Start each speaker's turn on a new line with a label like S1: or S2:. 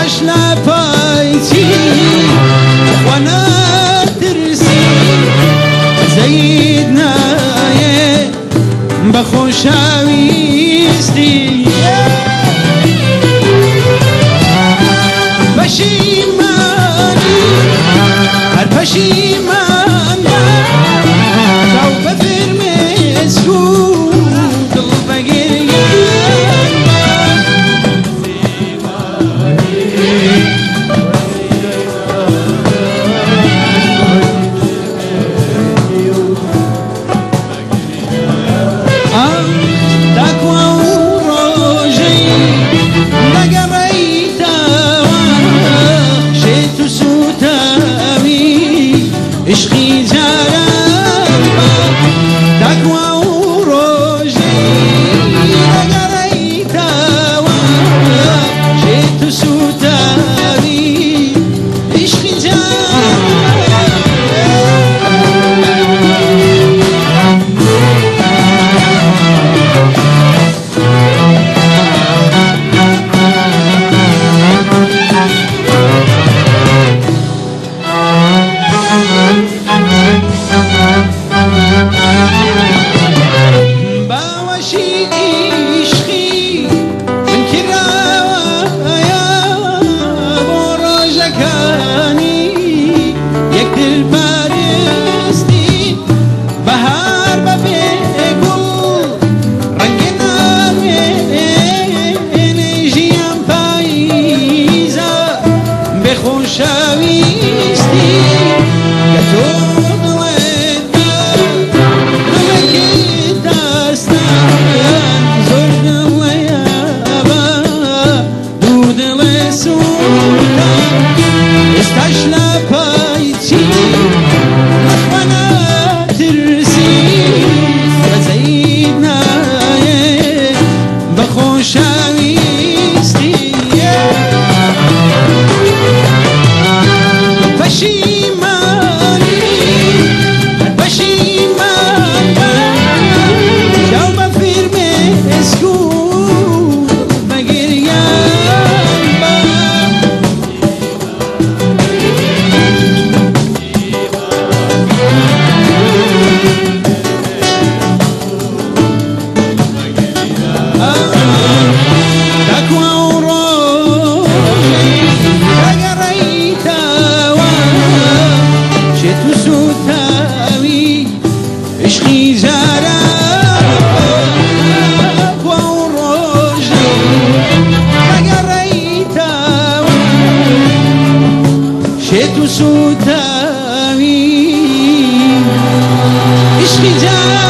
S1: استاش لپایتی خوانا ترسی زید نایه بخوشاویستی پشیمانی هر پشیمان تو بفرمز کو دل بگریان عشقی جارم دکوا و روزی نگری توا چه تو سوتاوی عشقی خوشاویستی که تو دلت نمکی داستان زور دلیابا دو دل سوتان استاش لپایتی نخوانا ترسی وزید نایه بخوشاویستی پشیمانی پشیمان جو بفرمز کو بگریان دکوا و روزی نگریتا تو سوتاوی عشقی زارم و روزی نگریتا چه تو سوتاوی عشقی زارم